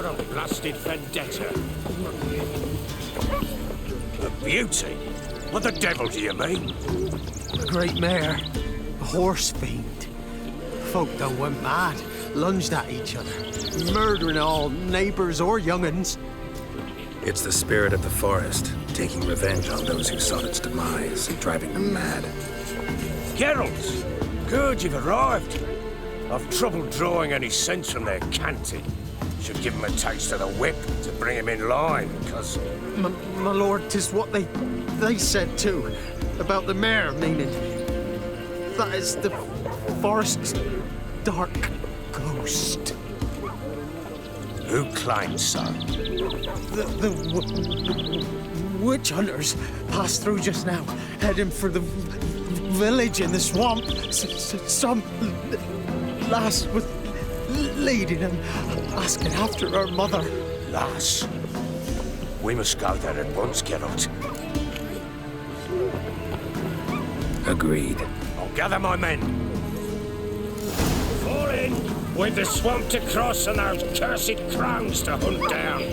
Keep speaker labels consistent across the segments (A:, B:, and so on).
A: for a blasted vendetta. A beauty? What the devil do you mean?
B: A great mare. A horse fiend. Folk done went mad. Lunged at each other. Murdering all neighbours or young'uns.
C: It's the spirit of the forest, taking revenge on those who sought its demise, driving them mad.
A: Geralt! Good, you've arrived. I've trouble drawing any sense from their canting. Should give him a taste of the whip to bring him in line, because...
B: My lord, 'tis what they said too. About the mare, meaning... That is the forest's dark ghost.
A: Who claims so?
B: The witch hunters passed through just now, heading for the village in the swamp. Some lass was leading and asking after her mother.
A: Lass? We must go there at once, Geralt.
C: Agreed.
A: I'll gather my men. Fall in! We've the swamp to cross and those cursed crows to hunt down.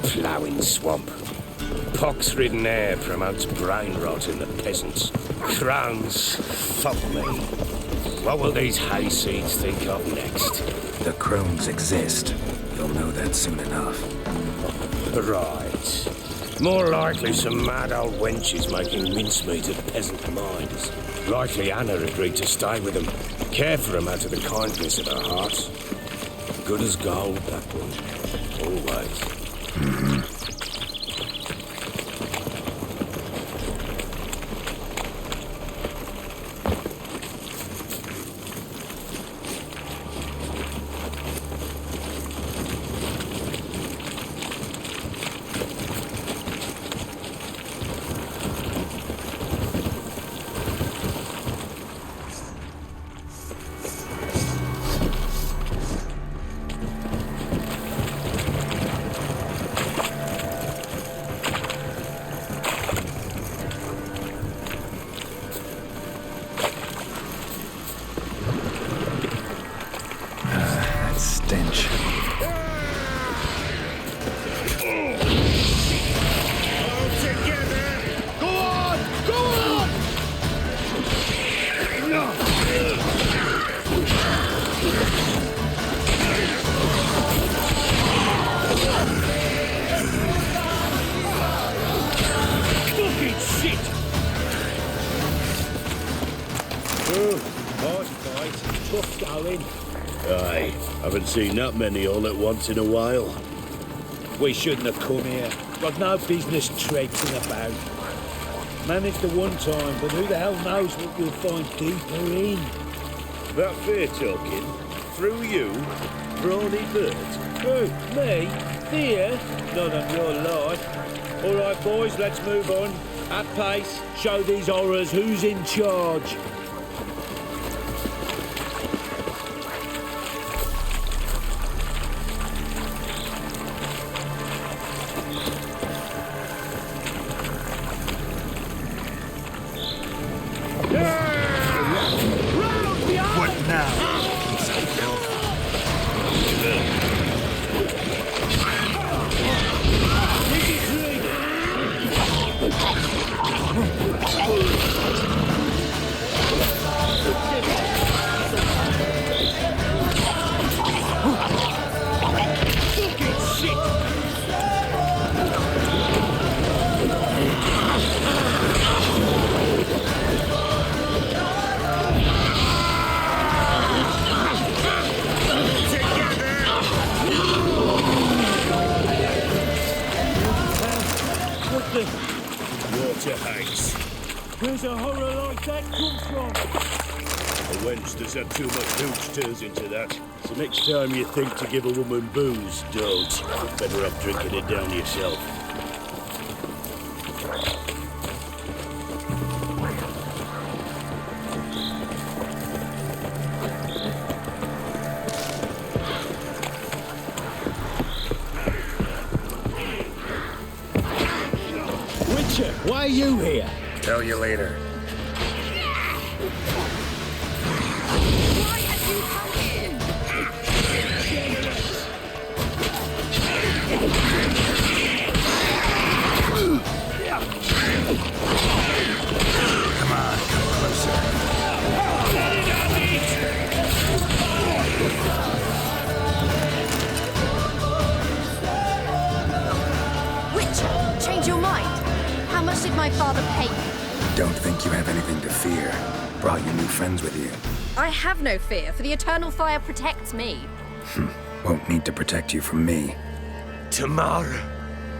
A: Ploughing swamp. Pox-ridden air promotes brain rot in the peasants. Crones, fuck me. What will these hayseeds think of next?
C: The crones exist. You'll know that soon enough.
A: Right. More likely some mad old wenches making mincemeat of peasant minds. Likely Anna agreed to stay with them. Care for them out of the kindness of her heart. Good as gold, that one. Always.
C: Stench.
A: All together! Go on! Go on! Fucking shit!
D: Oh, nice fight. Tough going. Aye, haven't seen that many all at once in a while. We shouldn't have come here. Got no business traipsing about. Managed the one time, but who the hell knows what you'll find deeper in? That fear talking? Through you? Brawny bird? Who? Me? Fear? Not on your life. All right, boys, let's move on. At pace, show these horrors who's in charge.
B: What now?
D: like that come from? A wench that's had too much hooch turns into that. So next time you think to give a woman booze, don't. Better off drinking it down yourself. Witcher, why are you here?
C: Tell you later.
E: Why have you come here?
C: Come on, come closer.
E: Witcher, change your mind. How much did my father pay you?
C: Don't think you have anything to fear. Brought your new friends with you.
E: I have no fear, for the eternal fire protects me.
C: Won't need to protect you from me.
A: Tamara,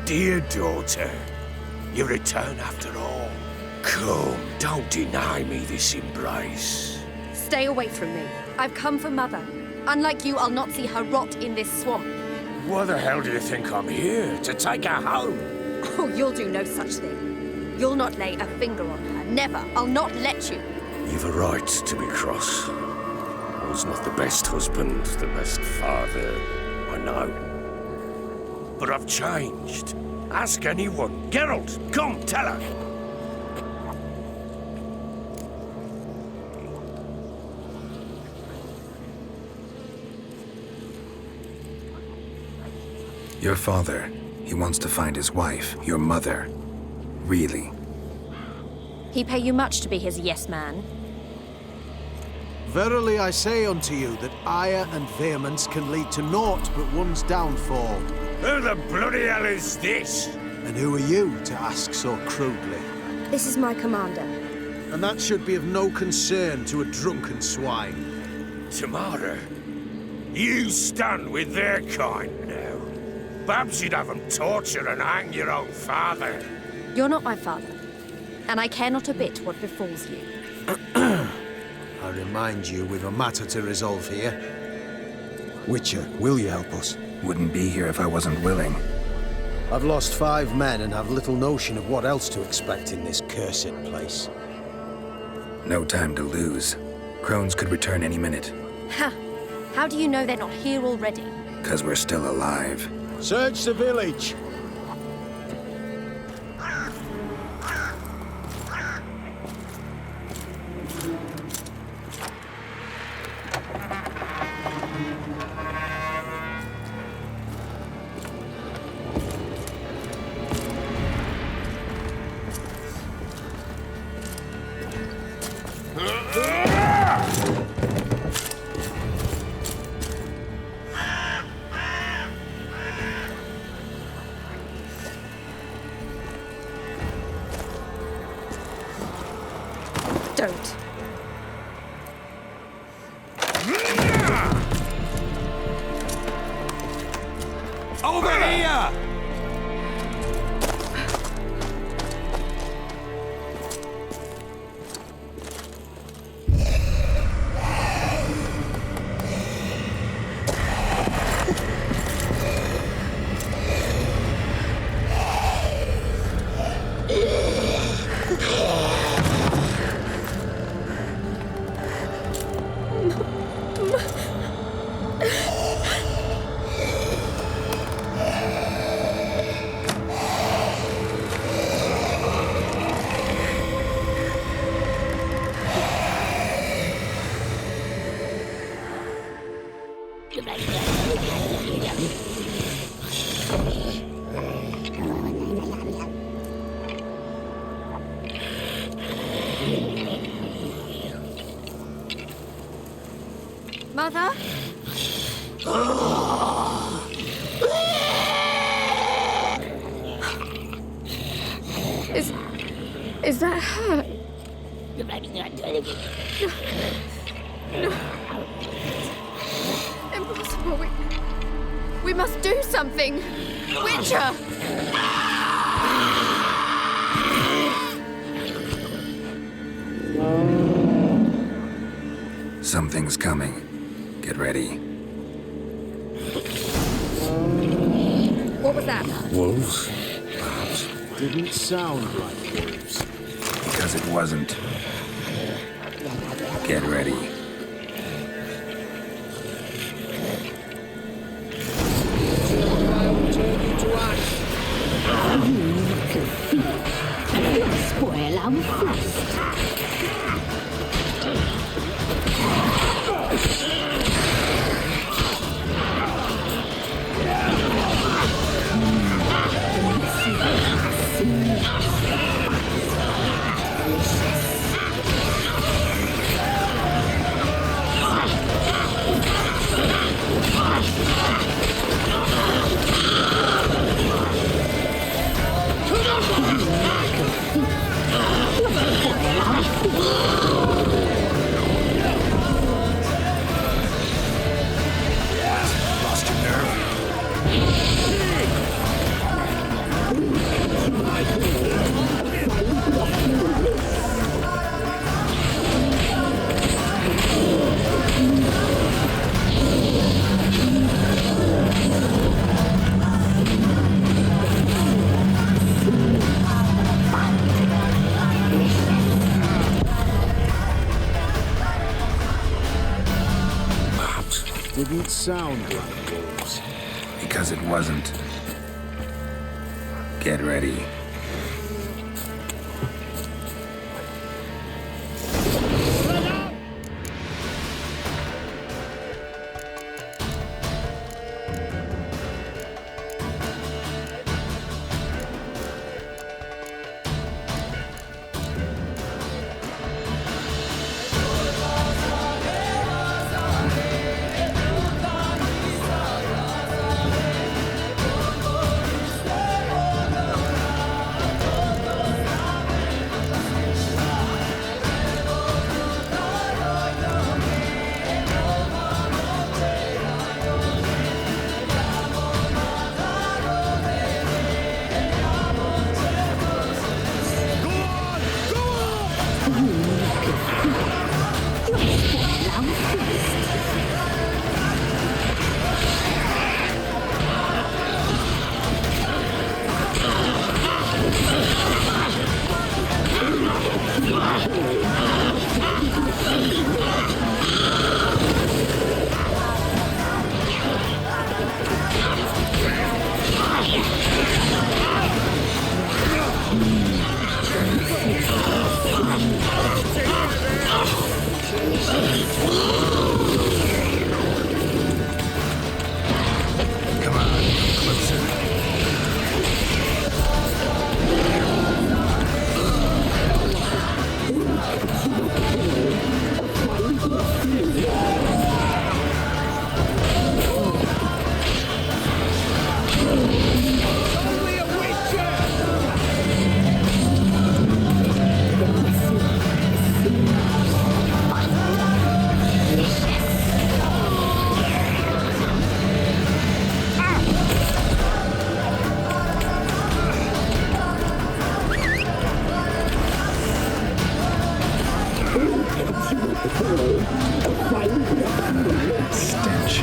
A: dear daughter, you return after all. Come, don't deny me this embrace.
E: Stay away from me. I've come for Mother. Unlike you, I'll not see her rot in this swamp.
A: Why the hell do you think I'm here? To take her home?
E: Oh, you'll do no such thing. You'll not lay a finger on her. Never. I'll not let you.
A: You've a right to be cross. I was not the best husband, the best father, I know. But I've changed. Ask anyone. Geralt, come, tell her.
C: Your father, he wants to find his wife, your mother. Really.
E: He pay you much to be his yes man.
B: Verily I say unto you that ire and vehemence can lead to naught but one's downfall.
A: Who the bloody hell is this?
B: And who are you to ask so crudely?
E: This is my commander.
B: And that should be of no concern to a drunken swine.
A: Tamara, you stand with their kind now. Perhaps you'd have them torture and hang your own father.
E: You're not my father, and I care not a bit what befalls you.
B: I remind you we've a matter to resolve here. Witcher, will you help us?
C: Wouldn't be here if I wasn't willing.
B: I've lost 5 men and have little notion of what else to expect in this cursed place.
C: No time to lose. Crones could return any minute.
E: Ha! How do you know they're not here already?
C: 'Cause we're still alive.
B: Search the village!
E: Don't.
A: Over here!
E: Mother? Is that her? No. Impossible. We must do something. Witcher!
C: Something's coming. Get ready.
E: What was that?
A: Wolves? Perhaps.
D: Didn't sound like wolves.
C: Because it wasn't. Get ready.
F: Spoiler fist.
C: Lost your nerve?
A: Perhaps.
D: Didn't sound like wolves.
C: Because it wasn't. Get ready. Come on, closer. Stench.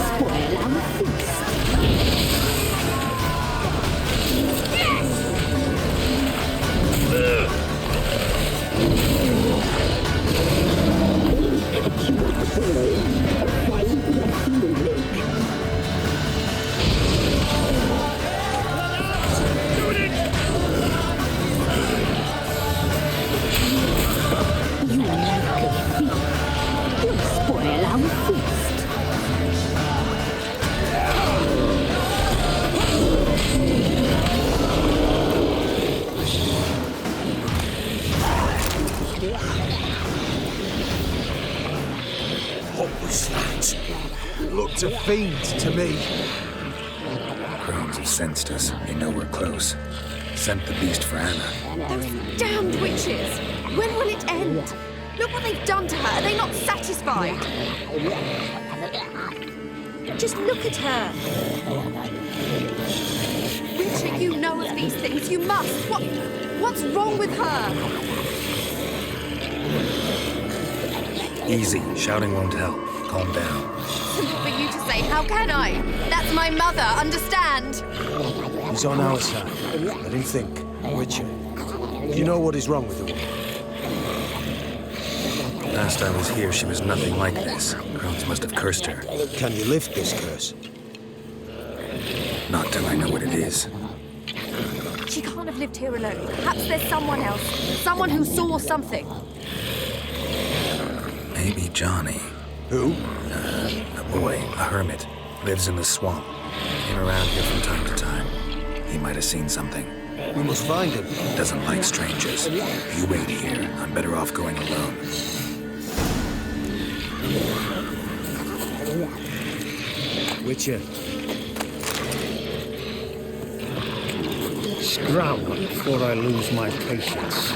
F: Spoiler fist. Spoiler fist.
B: What was that? Looked a fiend to me.
C: Crones have sensed us. They know we're close. Sent the beast for Anna.
E: Those damned witches! When will it end? Look what they've done to her. Are they not satisfied? Just look at her. Richard, you know of these things. You must. What's wrong with her?
C: Easy. Shouting won't help. Calm down.
E: Simple for you to say. How can I? That's my mother. Understand?
B: He's on our side. Let him think. Witcher, you know what is wrong with the woman?
C: Last I was here, she was nothing like this. Crones must have cursed her.
B: Can you lift this curse?
C: Not till I know what it is.
E: She can't have lived here alone. Perhaps there's someone else. Someone who saw something.
C: Maybe Johnny.
B: Who?
C: A boy, a hermit. Lives in the swamp. Came around here from time to time. He might have seen something.
B: We must find him.
C: Doesn't like strangers. You wait here. I'm better off going alone.
A: Witcher. Scram before I lose my patience.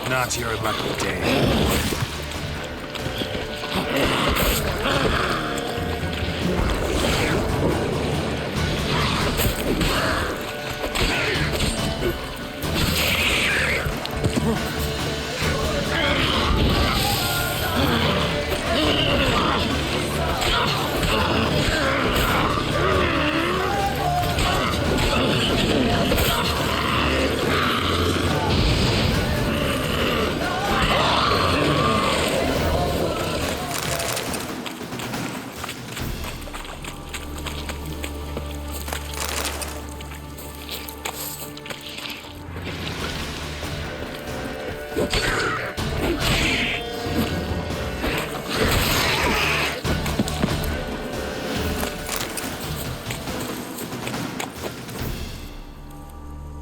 C: Not your lucky day.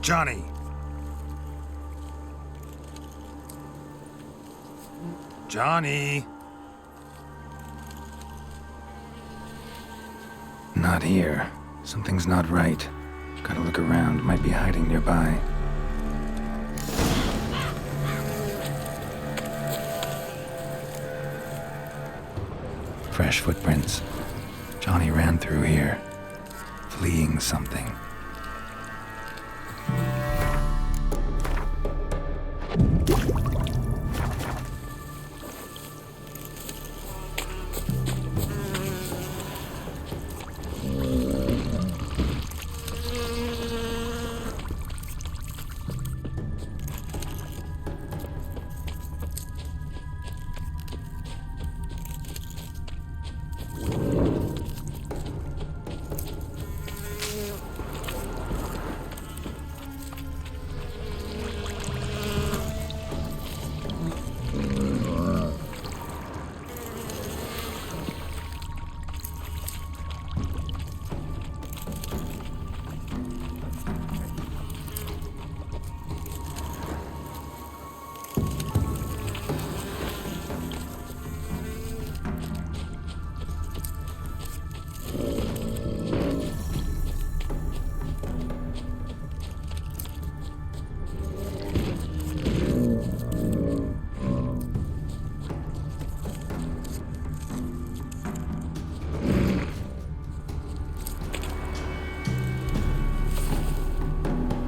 C: Johnny! Johnny! Not here. Something's not right. Gotta look around. Might be hiding nearby. Fresh footprints. Johnny ran through here, fleeing something.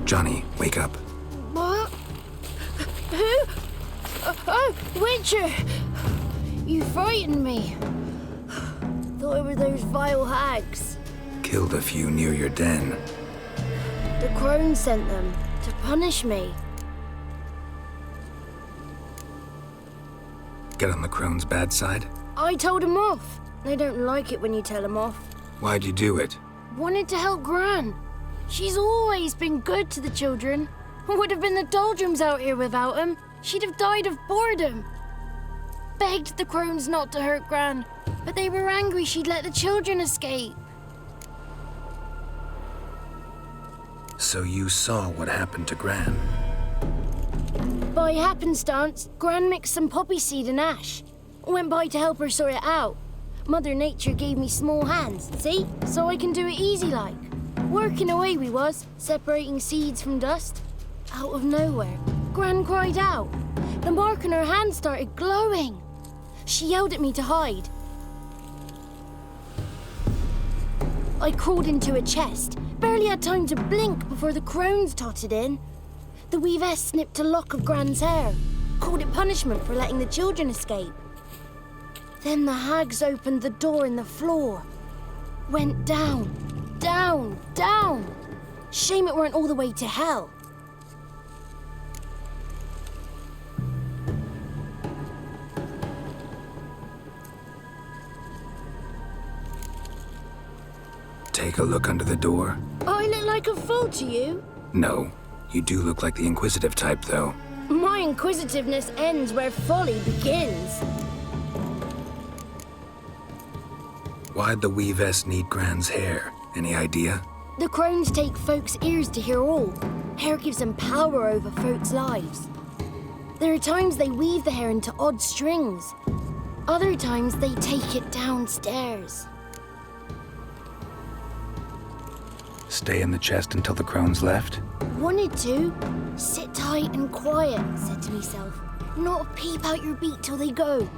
C: Johnny, wake up.
E: What? Who? Oh!
G: Witcher! You frightened me. Thought it were those vile hags.
C: Killed a few near your den.
G: The crone sent them to punish me.
C: Get on the crone's bad side?
G: I told them off. They don't like it when you tell them off.
C: Why'd you do it?
G: Wanted to help Gran. She's always been good to the children. Would have been the doldrums out here without him. She'd have died of boredom. Begged the crones not to hurt Gran, but they were angry she'd let the children escape.
C: So you saw what happened to Gran?
G: By happenstance, Gran mixed some poppy seed and ash. Went by to help her sort it out. Mother Nature gave me small hands, see? So I can do it easy like. Working away we was, separating seeds from dust. Out of nowhere, Gran cried out. The mark on her hand started glowing. She yelled at me to hide. I crawled into a chest. Barely had time to blink before the crones totted in. The weavess snipped a lock of Gran's hair. Called it punishment for letting the children escape. Then the hags opened the door in the floor. Went down, down, down. Shame it weren't all the way to hell.
C: Take a look under the door.
G: I look like a fool to you?
C: No, you do look like the inquisitive type, though.
G: My inquisitiveness ends where folly begins.
C: Why'd the weavess need Gran's hair? Any idea?
G: The crones take folks' ears to hear all. Hair gives them power over folks' lives. There are times they weave the hair into odd strings. Other times they take it downstairs.
C: Stay in the chest until the crones left?
G: Wanted to. Sit tight and quiet, said to myself. Not peep out your beak till they go.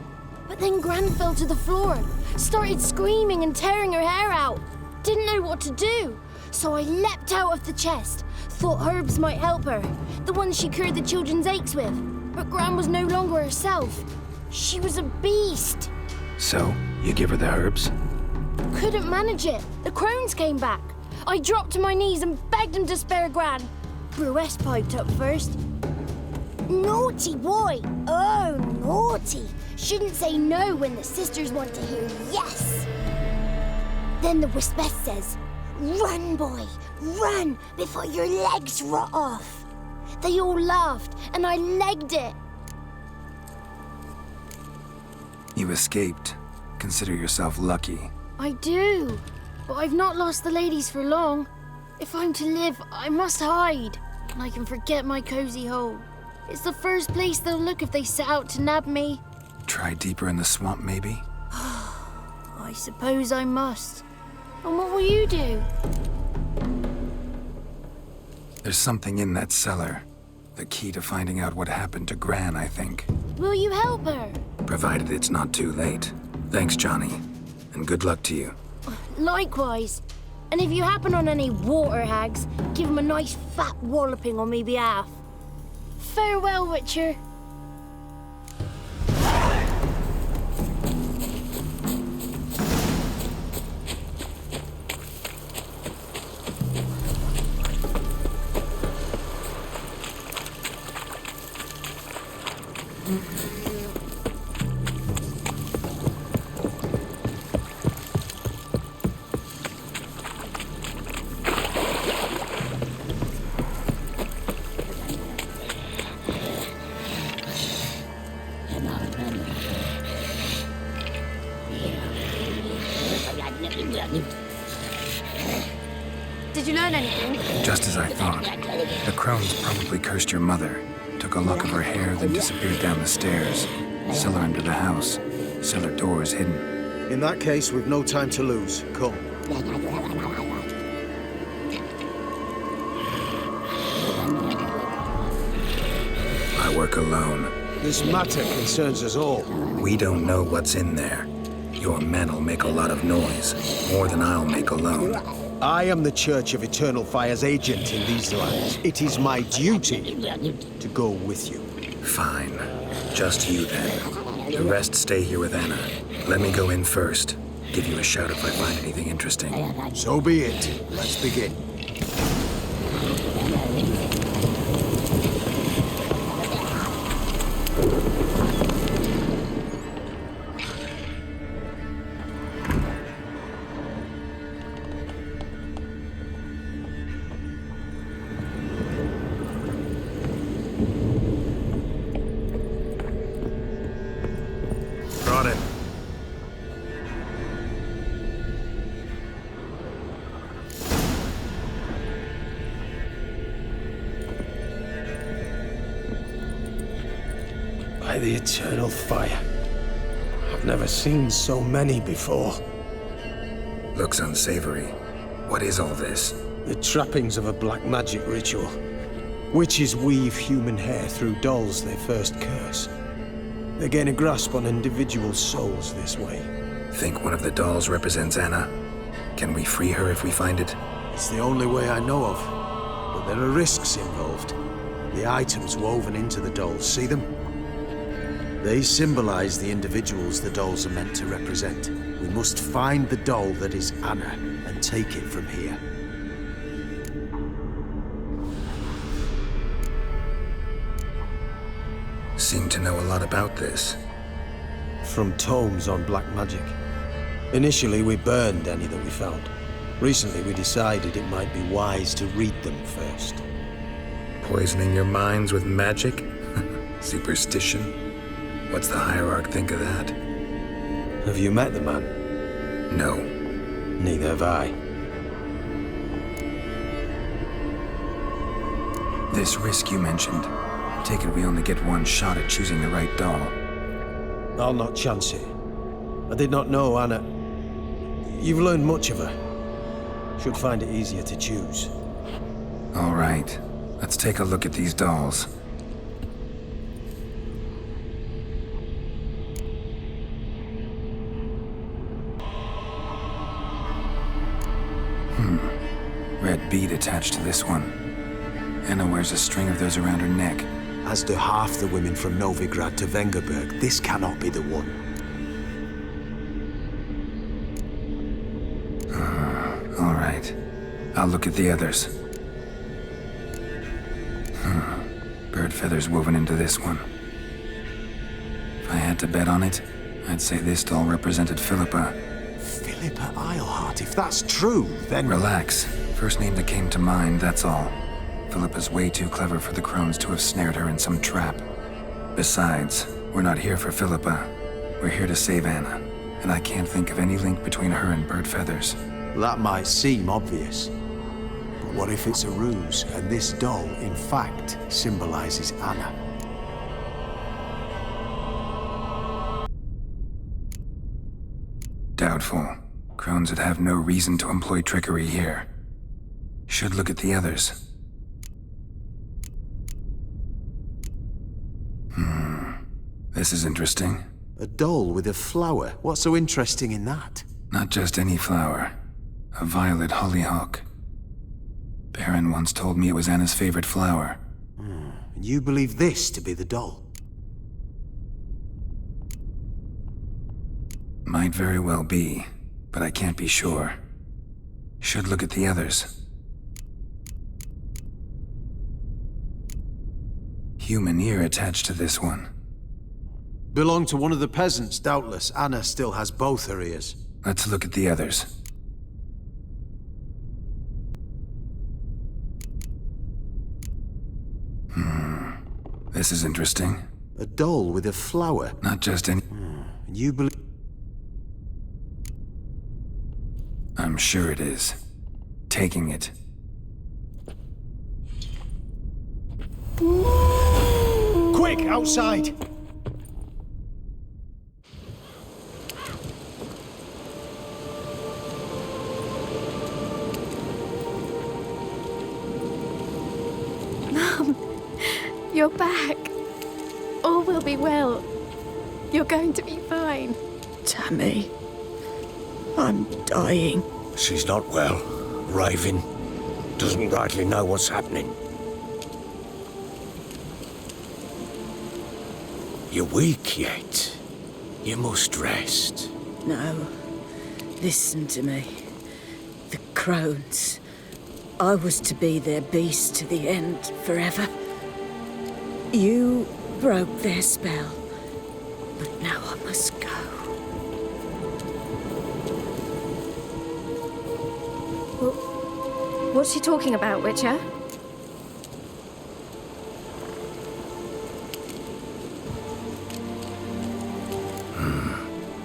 G: But then Gran fell to the floor. Started screaming and tearing her hair out. Didn't know what to do. So I leapt out of the chest. Thought herbs might help her. The ones she cured the children's aches with. But Gran was no longer herself. She was a beast.
C: So, you give her the herbs?
G: Couldn't manage it. The crones came back. I dropped to my knees and begged him to spare Gran. Brewess piped up first. Naughty boy! Oh, naughty! Shouldn't say no when the sisters want to hear yes. Then the Wispess says, "Run, boy, run before your legs rot off." They all laughed and I legged it.
C: You escaped. Consider yourself lucky.
G: I do, but I've not lost the ladies for long. If I'm to live, I must hide, and I can forget my cozy hole. It's the first place they'll look if they set out to nab me.
C: Try deeper in the swamp, maybe?
G: I suppose I must. And what will you do?
C: There's something in that cellar. The key to finding out what happened to Gran, I think.
G: Will you help her?
C: Provided it's not too late. Thanks, Johnny. And good luck to you.
G: Likewise. And if you happen on any water hags, give them a nice fat walloping on me behalf. Farewell, Witcher.
E: Did you learn anything?
C: Just as I thought. The crones probably cursed your mother. Took a lock of her hair, then disappeared down the stairs. Cellar under the house. Cellar doors hidden.
B: In that case, we've no time to lose. Come.
C: I work alone.
B: This matter concerns us all.
C: We don't know what's in there. Your men'll make a lot of noise. More than I'll make alone.
B: I am the Church of Eternal Fire's agent in these lands. It is my duty to go with you.
C: Fine. Just you, then. The rest stay here with Anna. Let me go in first. Give you a shout if I find anything interesting.
B: So be it. Let's begin.
C: Brought it.
A: By the eternal fire. I've never seen so many before.
C: Looks unsavory. What is all this?
A: The trappings of a black magic ritual. Witches weave human hair through dolls they first curse. They gain a grasp on individual souls this way.
C: Think one of the dolls represents Anna? Can we free her if we find it?
A: It's the only way I know of. But there are risks involved. The items woven into the dolls, see them? They symbolize the individuals the dolls are meant to represent. We must find the doll that is Anna and take it from here.
C: Seem to know a lot about this.
A: From tomes on black magic. Initially, we burned any that we found. Recently, we decided it might be wise to read them first.
C: Poisoning your minds with magic? Superstition? What's the hierarch think of that?
A: Have you met the man?
C: No.
A: Neither have I.
C: This risk you mentioned. Take it we only get one shot at choosing the right doll.
A: I'll not chance it. I did not know Anna. You've learned much of her. Should find it easier to choose.
C: All right. Let's take a look at these dolls. Red bead attached to this one. Anna wears a string of those around her neck.
A: As do half the women from Novigrad to Vengerberg. This cannot be the one.
C: All right. I'll look at the others. Bird feathers woven into this one. If I had to bet on it, I'd say this doll represented Philippa.
A: Philippa Eilhart, if that's true, then...
C: Relax. First name that came to mind, that's all. Philippa's way too clever for the crones to have snared her in some trap. Besides, we're not here for Philippa. We're here to save Anna, and I can't think of any link between her and bird feathers.
A: That might seem obvious. But what if it's a ruse, and this doll, in fact, symbolizes Anna?
C: Doubtful. Crones would have no reason to employ trickery here. Should look at the others. This is interesting.
A: A doll with a flower? What's so interesting in that?
C: Not just any flower. A violet hollyhock. Baron once told me it was Anna's favorite flower.
A: And you believe this to be the doll?
C: Might very well be, but I can't be sure. Should look at the others. Human ear attached to this one.
A: Belonged to one of the peasants, doubtless. Anna still has both her ears.
C: Let's look at the others. This is interesting.
A: A doll with a flower?
C: Not just any...
A: And you believe...
C: I'm sure it is. Taking it.
A: Quick, outside!
H: You're back. All will be well. You're going to be fine.
I: Tammy, I'm dying.
A: She's not well. Raving. Doesn't rightly know what's happening. You're weak yet. You must rest.
I: No. Listen to me. The crones. I was to be their beast to the end, forever. You broke their spell. But now I must go.
H: What's she talking about, Witcher?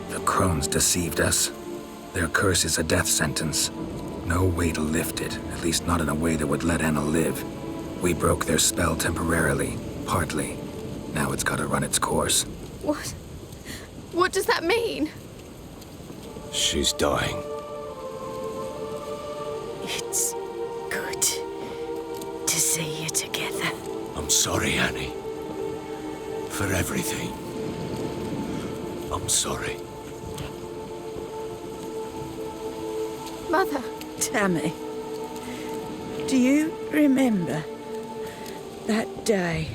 C: The crones deceived us. Their curse is a death sentence. No way to lift it, at least not in a way that would let Anna live. We broke their spell temporarily, partly. Now it's gotta run its course.
H: What? What does that mean?
A: She's dying.
I: It's good to see you together.
A: I'm sorry, Annie. For everything. I'm sorry.
H: Mother.
I: Tammy, do you remember that day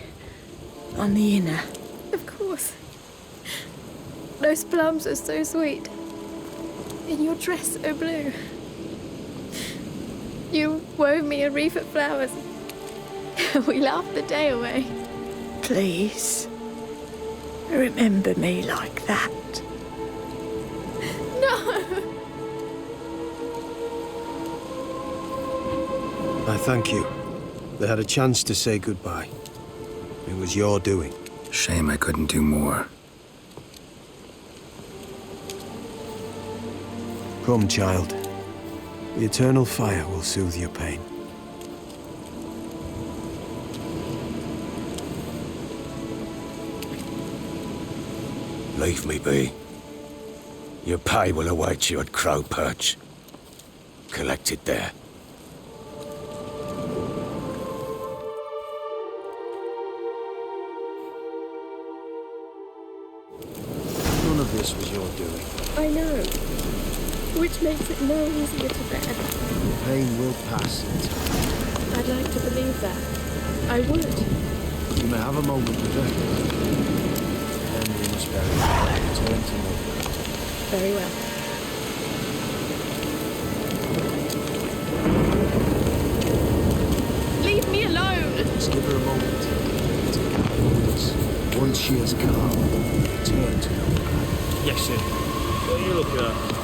I: on the inner?
H: Of course. Those plums are so sweet. In your dress so blue. You wove me a wreath of flowers. We laughed the day away.
I: Please, remember me like that.
H: No!
J: I thank you. They had a chance to say goodbye. It was your doing.
C: Shame I couldn't do more.
J: Come, child. The eternal fire will soothe your pain.
A: Leave me be. Your pay will await you at Crow Perch. Collect it there.
J: None of this was your doing.
H: I know. Which makes it no easier to bear.
J: The pain will pass in time.
H: I'd like to believe that. I would.
J: You may have a moment of it. Then we must bury it. Return to me.
H: Very well. Leave me alone!
J: Just give her a moment to gather wits. Once she has calmed, return to her.
D: Yes, sir. What are you looking at?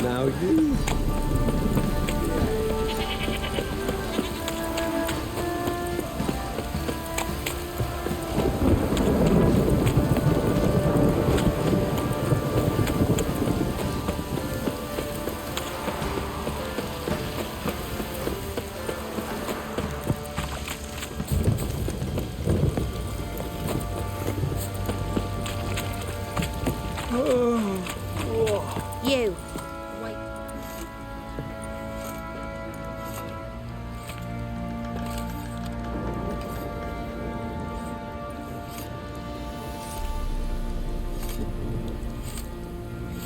J: Now you.
E: You. Wait.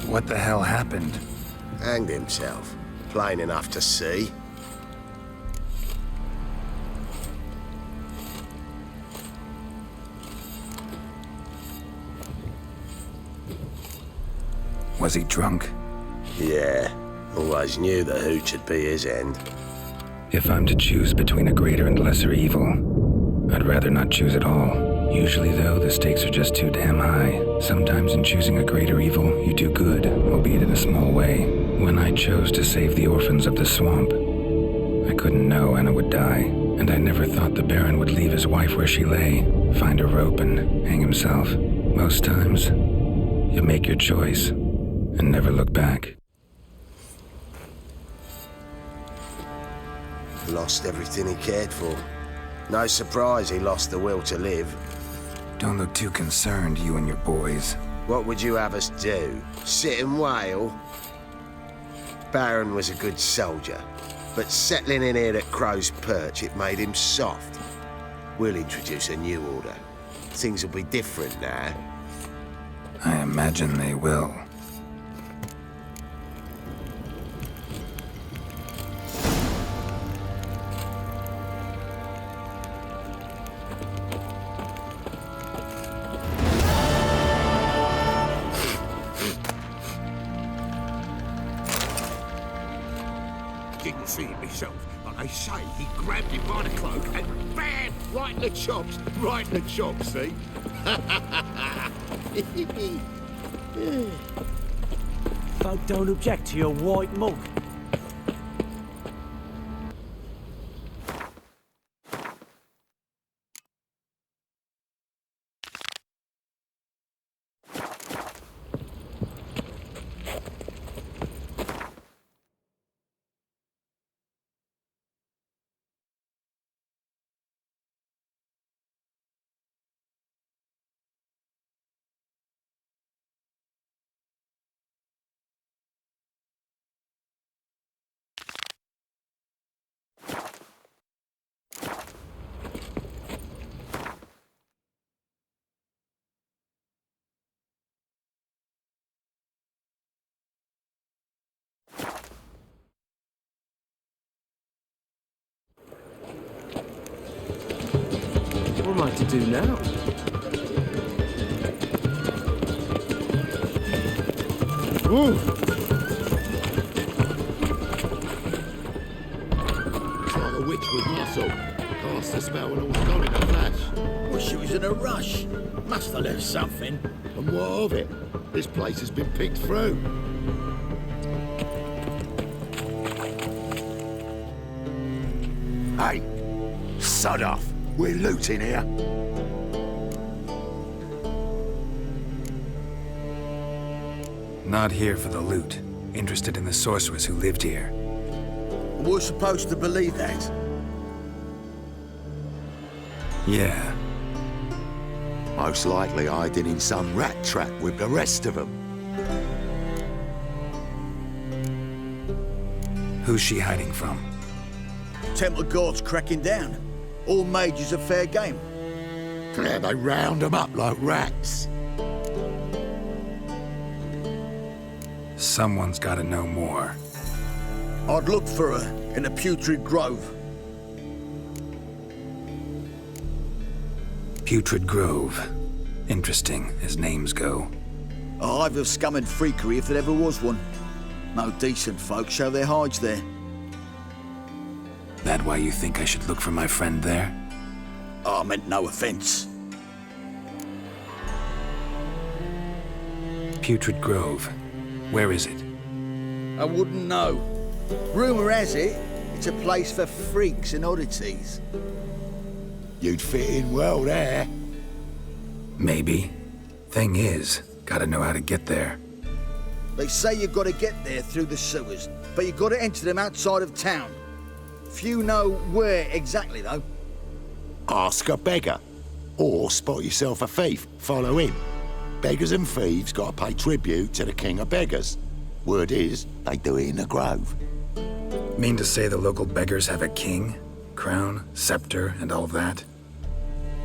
C: What the hell happened?
K: Hanged himself. Plain enough to see.
C: Was he drunk?
K: Yeah. Always knew the hooch would be his end.
C: If I'm to choose between a greater and lesser evil, I'd rather not choose at all. Usually, though, the stakes are just too damn high. Sometimes in choosing a greater evil, you do good, albeit in a small way. When I chose to save the orphans of the swamp, I couldn't know Anna would die, and I never thought the Baron would leave his wife where she lay, find a rope and hang himself. Most times, you make your choice and never look back.
K: lost everything he cared for. No surprise he lost the will to live.
C: Don't look too concerned, you and your boys.
K: What would you have us do? Sit and wail? Baron was a good soldier, but settling in here at Crow's Perch, it made him soft. We'll introduce a new order. Things will be different now.
C: I imagine they will.
A: Didn't see it myself, but they say he grabbed him by the cloak and bam! Right in the chops! Right in the chops, see?
J: Folk don't object to your white mug. What am I to do now?
A: Ooh!
L: It's like a witch with muscle. Cast the spell and all's gone in a flash. Wish she was in a rush. Must have left something. And what of it? This place has been picked through.
A: Hey! Sod off! We're looting here.
C: Not here for the loot. Interested in the sorceress who lived here.
L: We're supposed to believe that.
C: Yeah.
L: Most likely hiding in some rat trap with the rest of them.
C: Who's she hiding from?
L: Temple guards cracking down. All mages are fair game.
A: Yeah, they round them up like rats.
C: Someone's gotta know more.
L: I'd look for her in a putrid grove.
C: Putrid Grove. Interesting, as names go.
L: A hive of scum and freakery if there ever was one. No decent folk show their hides there.
C: That why you think I should look for my friend there?
L: I meant no offense.
C: Putrid Grove. Where is it?
L: I wouldn't know. Rumour has it, it's a place for freaks and oddities.
A: You'd fit in well there.
C: Maybe. Thing is, gotta know how to get there.
L: They say you've got to get there through the sewers, but you've got to enter them outside of town. Few know where exactly, though.
A: Ask a beggar. Or spot yourself a thief. Follow him. Beggars and thieves got to pay tribute to the king of beggars. Word is, they do it in the grove.
C: Mean to say the local beggars have a king? Crown, scepter, and all that?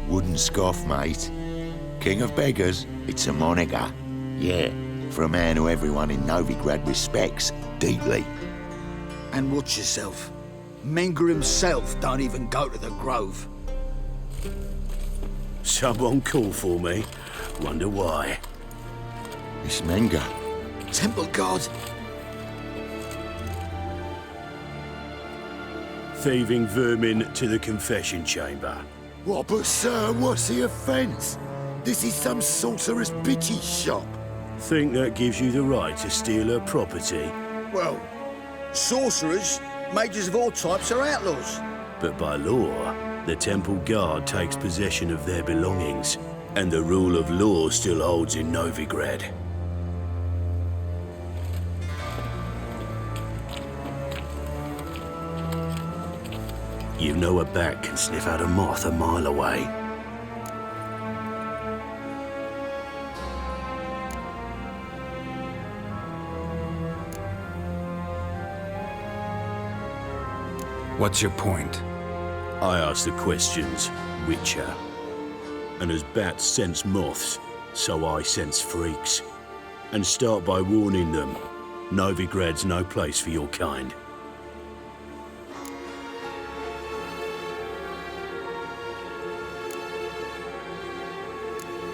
A: Wouldn't scoff, mate. King of beggars, it's a moniker. Yeah, for a man who everyone in Novigrad respects deeply.
L: And watch yourself. Menger himself don't even go to the grove.
D: Someone call for me. Wonder why.
A: It's Menger.
L: Temple guard.
D: Thieving vermin to the confession chamber.
A: What, but sir, what's the offence? This is some sorcerer's bitchy shop.
D: Think that gives you the right to steal her property?
L: Well, sorcerers, mages of all types are outlaws.
D: But by law, the temple guard takes possession of their belongings, and the rule of law still holds in Novigrad. You know a bat can sniff out a moth a mile away.
C: What's your point?
D: I ask the questions, Witcher. And as bats sense moths, so I sense freaks. And start by warning them, Novigrad's no place for your kind.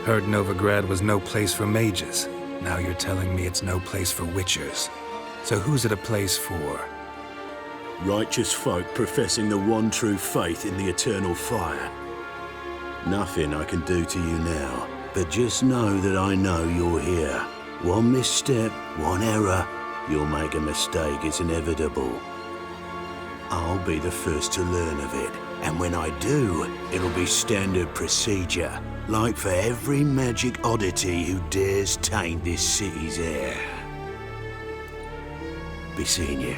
C: Heard Novigrad was no place for mages. Now you're telling me it's no place for witchers. So who's it a place for?
D: Righteous folk professing the one true faith in the eternal fire. Nothing I can do to you now, but just know that I know you're here. One misstep, one error, you'll make a mistake, it's inevitable. I'll be the first to learn of it, and when I do, it'll be standard procedure, like for every magic oddity who dares taint this city's air. Be seeing you.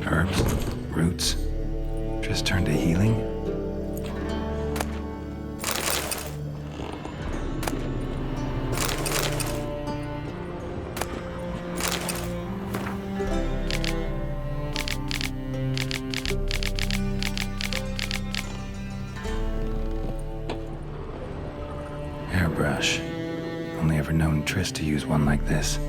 C: Herbs? Roots? Just turn to healing? Hairbrush. Only ever known Triss to use one like this.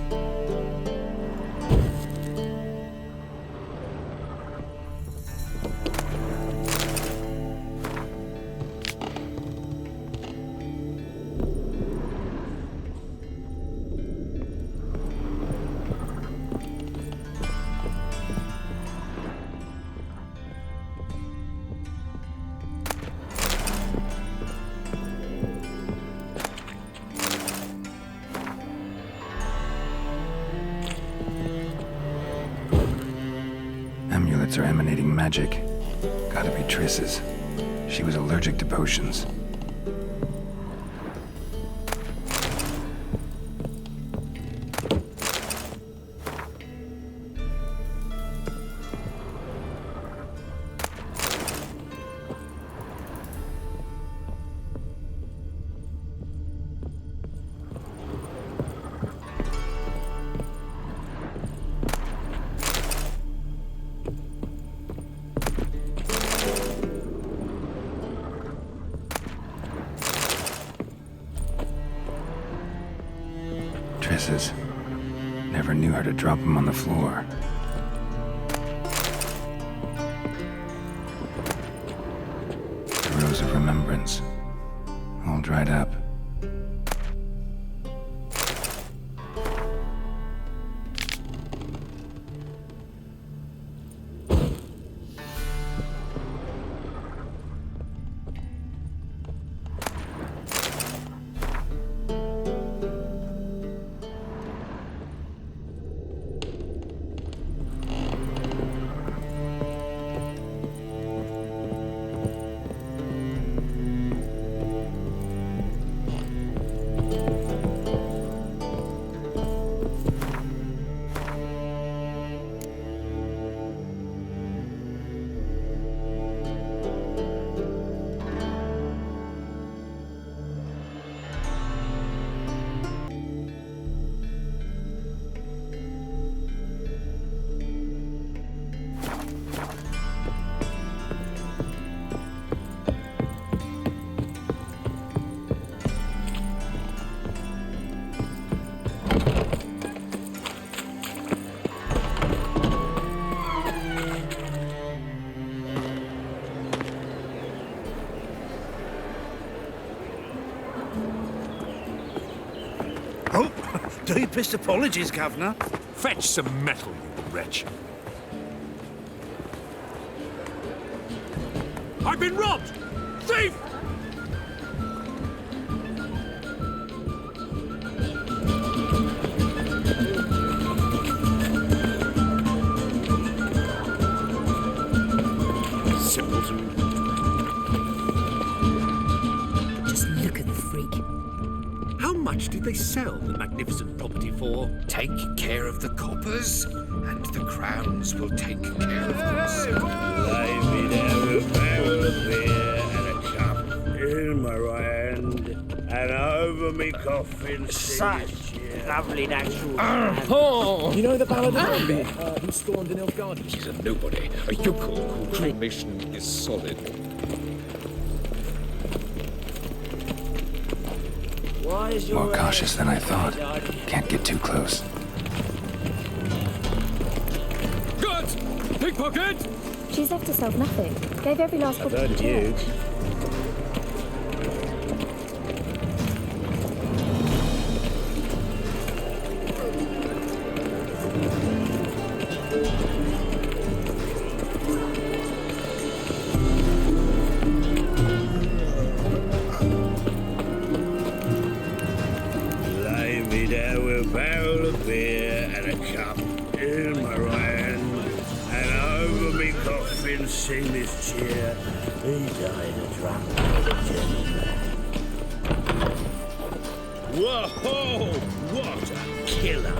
C: Amulets are emanating magic. Gotta be Triss's. She was allergic to potions. Triss's. Never knew her to drop them on the floor. The Rose of Remembrance. All dried up.
M: Deepest apologies, Governor.
N: Fetch some metal, you wretch. I've been robbed! Thief!
A: Simpleton.
I: Just look at the freak.
N: How much did they sell the magnificent property for?
C: Take care of the coppers, and the crowns will take care of themselves.
D: Lay me down with a barrel of beer and a cup in my right hand, and over me coffin
J: Such lovely natural.
O: Oh, you know the ballad of Dombey, who stormed in Elfgarden?
C: She's a nobody, a yokel whose
O: Mission is solid.
J: Why is your
C: More cautious than I thought. Can't get too close.
N: Guards! Pickpocket!
H: She's left herself nothing. Gave every last
A: I've
H: book
A: heard of you.
D: Lay me down with a barrel of beer and a cup in my right hand, and over me coffin sing this cheer. He died a drunk with a gentleman. Whoa! What a killer!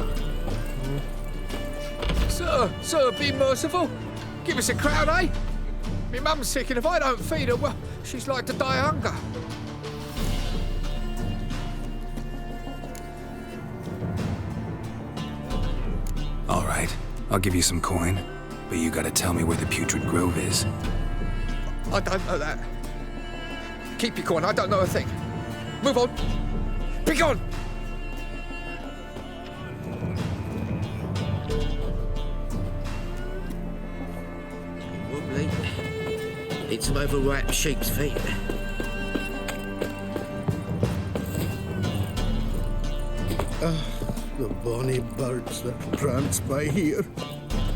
O: Sir, be merciful. Give us a crown, eh? Me mum's sick, and if I don't feed her, well, she's like to die of hunger.
C: All right, I'll give you some coin, but you gotta tell me where the Putrid Grove is.
O: I don't know that. Keep your coin, I don't know a thing. Move on. Be gone!
P: Wobbly. Need some overripe sheep's feet.
L: The bonny birds that prance by here.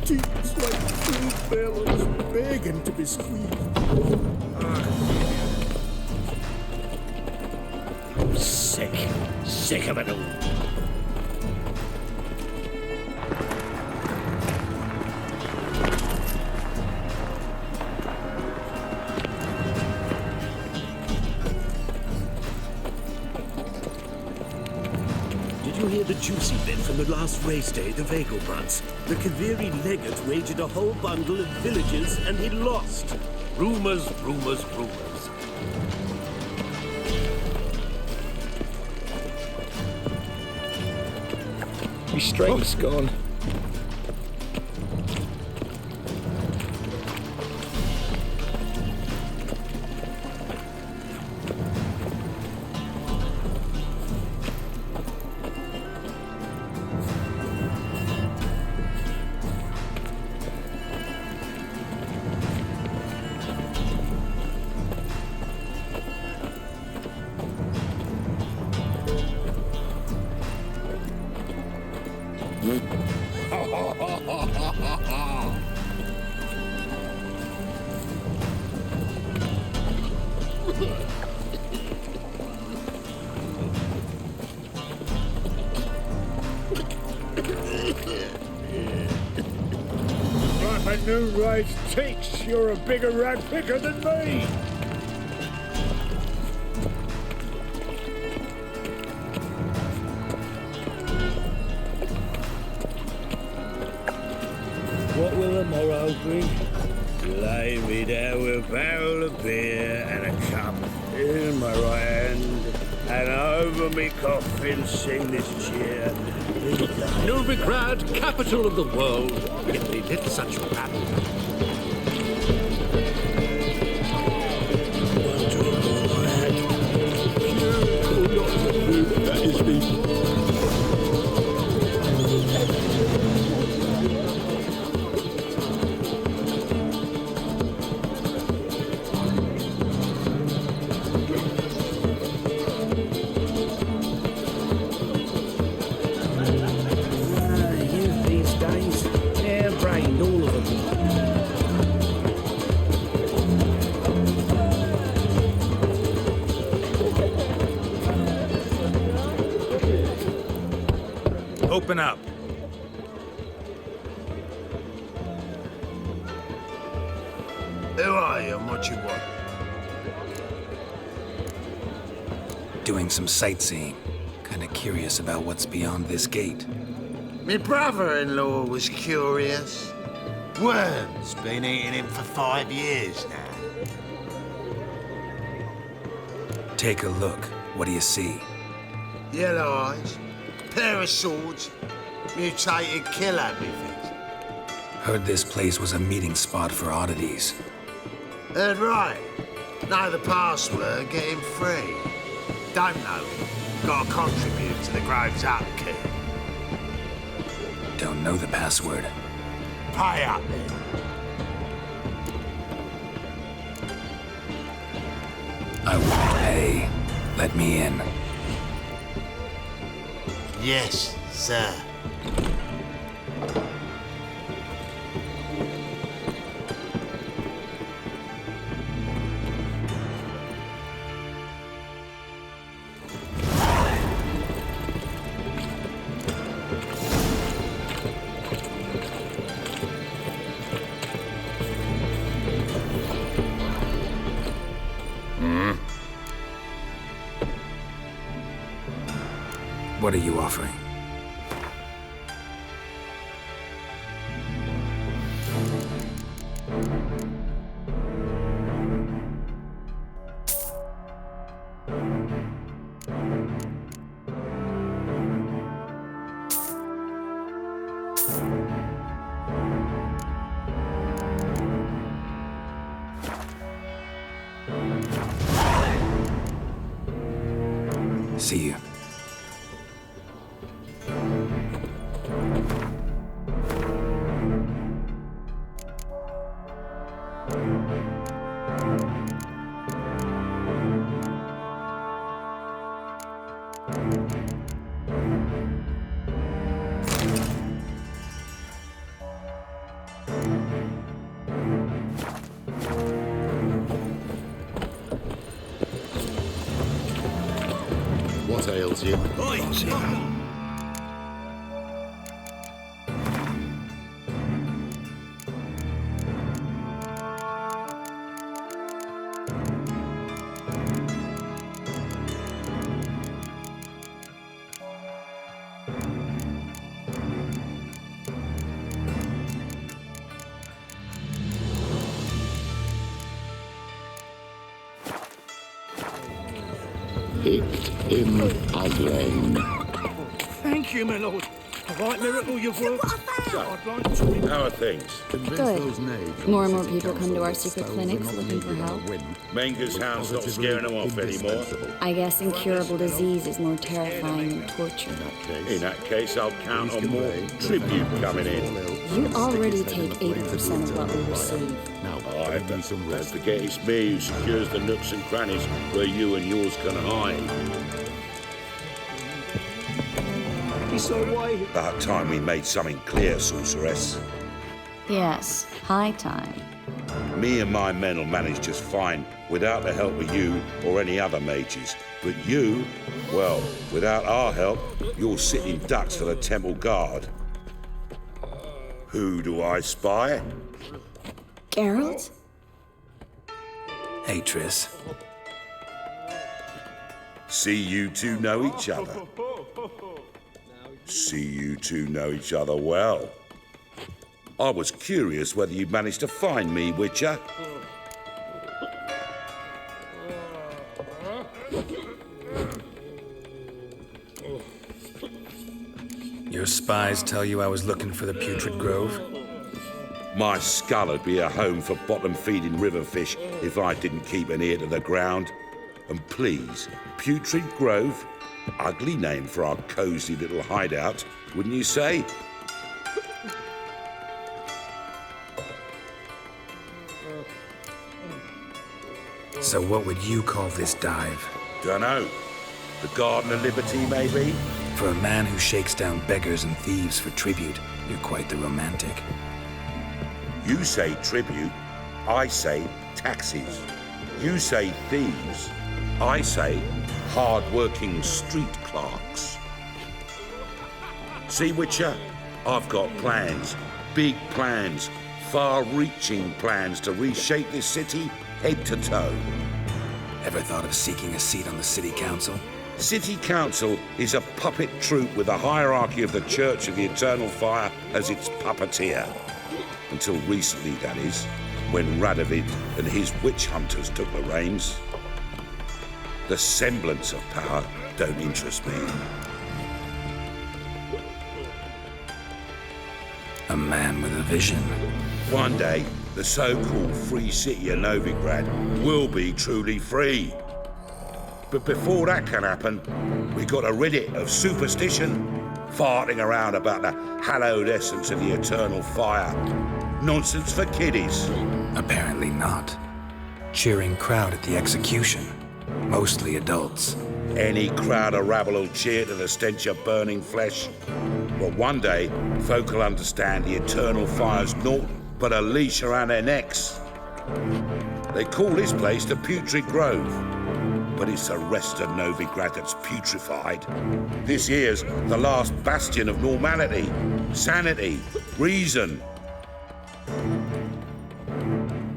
L: Cheeks like two bellows begging to be squeezed.
D: I'm sick of it all.
Q: Did you hear the juicy bit from the last race day, the Vagelbrants? The Kaviri legate wagered a whole bundle of villages and he lost. Rumours, rumours, rumours.
O: Your strength's gone.
D: If I knew right takes, you're a bigger rat picker than me. What will the morrow bring? Lay me down with a barrel of beer and a cup in my right hand, and over me coffin sing this cheer.
N: Novigrad, capital of the world, yet they lit such rabble.
L: That is me.
M: Open up.
L: Who are you and what you want?
C: Doing some sightseeing. Kinda curious about what's beyond this gate.
K: My brother-in-law was curious. Worms been eating him for 5 years now.
C: Take a look. What do you see?
K: Yellow eyes, pair of swords, mutated killer, methinks.
C: Heard this place was a meeting spot for oddities.
K: Heard right. Know the password, get him free. Don't know him. Gotta contribute to the Grove's upkeep.
C: Don't know the password.
K: Pay up then.
C: I won't pay. Let me in.
K: Yes, sir.
C: What are you offering? See you.
L: What ails you? Picked him again.
N: Thank you, my lord. A right miracle you've worked.
D: So, how are things?
F: Good. More and more people come to our secret clinics looking for help.
D: Menger's hound's not scaring them off anymore.
F: I guess incurable disease is more terrifying than torture.
D: In that case, I'll count on more tribute coming in.
F: You already take 80% of what we receive.
D: Aye, but don't forget it's me who secures the nooks and crannies where you and yours can hide.
R: About time we made something clear, sorceress.
F: Yes, high time.
R: Me and my men will manage just fine without the help of you or any other mages. But you, well, without our help, you're sitting ducks for the temple guard. Who do I spy?
F: Geralt?
C: Hey, Triss.
R: See you two know each other. See you two know each other well. I was curious whether you'd managed to find me, Witcher.
C: Your spies tell you I was looking for the Putrid Grove?
R: My skull'd be a home for bottom-feeding river fish if I didn't keep an ear to the ground. And please, Putrid Grove? Ugly name for our cozy little hideout, wouldn't you say?
C: So what would you call this dive?
R: Dunno. The Garden of Liberty, maybe?
C: For a man who shakes down beggars and thieves for tribute, you're quite the romantic.
R: You say tribute, I say taxes. You say thieves, I say hard-working street clerks. See, Witcher? I've got plans. Big plans. Far-reaching plans to reshape this city head to toe.
C: Ever thought of seeking a seat on the city council?
R: City Council is a puppet troupe with a hierarchy of the Church of the Eternal Fire as its puppeteer. Until recently, that is, when Radovid and his witch hunters took the reins. The semblance of power don't interest me.
C: A man with a vision.
R: One day, the so-called free city of Novigrad will be truly free. But before that can happen, we got to rid it of superstition, farting around about the hallowed essence of the eternal fire. Nonsense for kiddies.
C: Apparently not. Cheering crowd at the execution. Mostly adults.
R: Any crowd of rabble will cheer to the stench of burning flesh. But one day, folk will understand the eternal fire's naught but a leash around their necks. They call this place the Putrid Grove, but it's the rest of Novigrad that's putrefied. This here's the last bastion of normality, sanity, reason.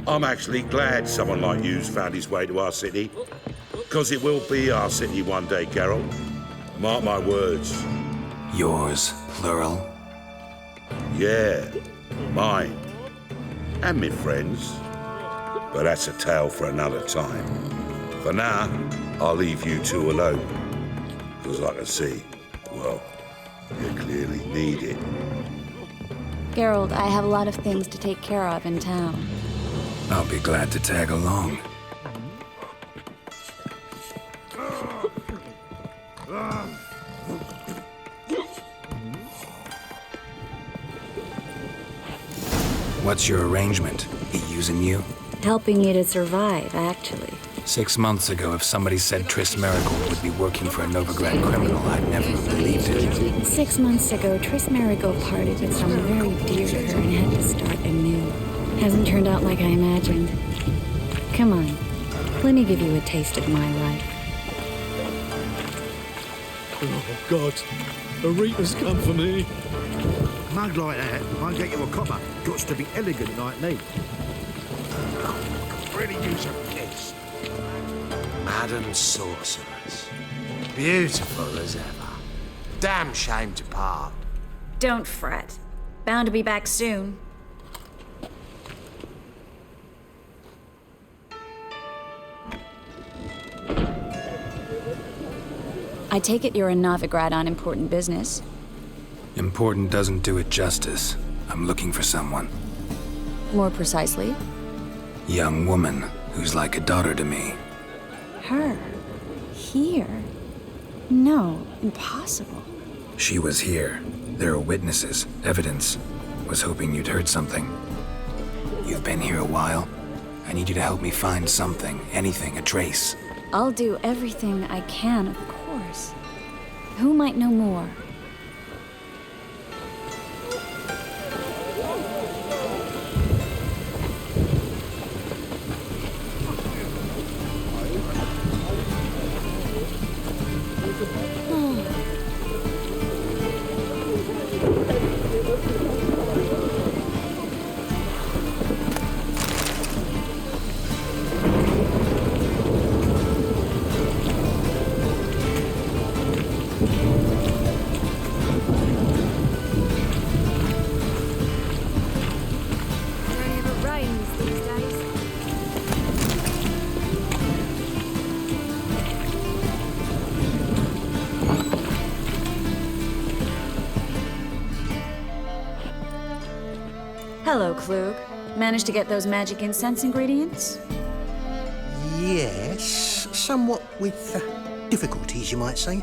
R: I'm actually glad someone like you's found his way to our city, because it will be our city one day, Geralt. Mark my words.
C: Yours, plural?
R: Yeah, mine. And me friends. But that's a tale for another time. For now, I'll leave you two alone. Because I can see, well, you clearly need it.
F: Geralt, I have a lot of things to take care of in town.
C: I'll be glad to tag along. What's your arrangement? He using you?
F: Helping you to survive, actually.
C: 6 months ago, if somebody said Triss Marigold would be working for a Novigrad criminal, I'd never have believed it.
F: 6 months ago, Triss Marigold parted with someone very dear to her and had to start anew. Hasn't turned out like I imagined. Come on, let me give you a taste of my life.
J: Oh, God. A Reaper's come for me.
L: Mug like that won't get you a copper. Gots to be elegant like me.
K: Really use a piss. Madam Sorceress. Beautiful as ever. Damn shame to part.
S: Don't fret. Bound to be back soon.
F: I take it you're in Novigrad on important business.
C: Important doesn't do it justice. I'm looking for someone.
F: More precisely?
C: Young woman who's like a daughter to me.
F: Her? Here? No, impossible.
C: She was here. There are witnesses, evidence. Was hoping you'd heard something. You've been here a while. I need you to help me find something, anything, a trace.
F: I'll do everything I can, of course. Who might know more?
S: Hello, Klug. Managed to get those magic incense ingredients?
T: Yes, somewhat with difficulties, you might say.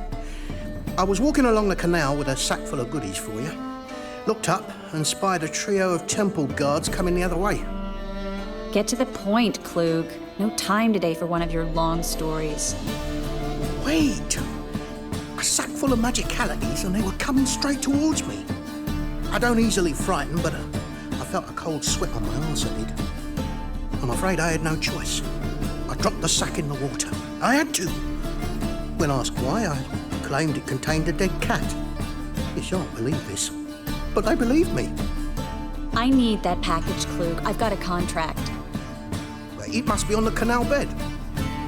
T: I was walking along the canal with a sack full of goodies for you. Looked up and spied a trio of temple guards coming the other way.
S: Get to the point, Klug. No time today for one of your long stories.
T: Wait! A sack full of magicalities and they were coming straight towards me. I don't easily frighten, but I felt a cold sweat on my arse, I did. I'm afraid I had no choice. I dropped the sack in the water. I had to. When asked why, I claimed it contained a dead cat. You shan't believe this, but they believed me.
S: I need that package, Klug. I've got a contract.
T: It must be on the canal bed.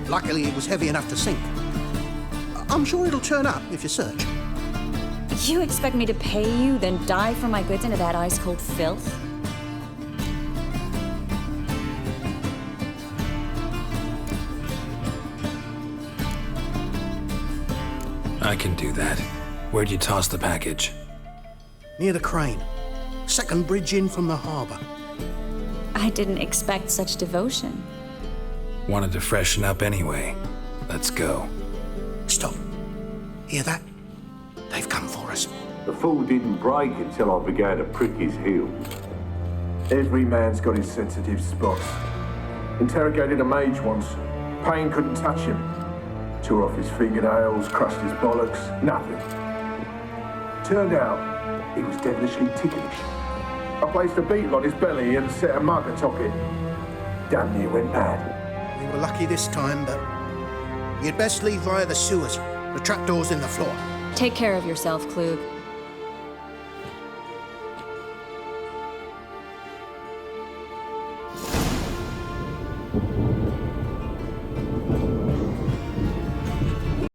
T: Luckily, it was heavy enough to sink. I'm sure it'll turn up if you search.
S: You expect me to pay you, then dive for my goods into that ice-cold filth?
C: I can do that. Where'd you toss the package?
T: Near the crane. Second bridge in from the harbour.
S: I didn't expect such devotion.
C: Wanted to freshen up anyway. Let's go.
T: Stop. Hear that? They've come for us.
U: The fall didn't break until I began to prick his heels. Every man's got his sensitive spots. Interrogated a mage once. Pain couldn't touch him. Tore off his fingernails, crushed his bollocks, nothing. Turned out, he was devilishly ticklish. I placed a beetle on his belly and set a mug atop it. Damn near went mad.
T: We were lucky this time, but you'd best leave via the sewers. The trapdoor's in the floor.
S: Take care of yourself, Klug.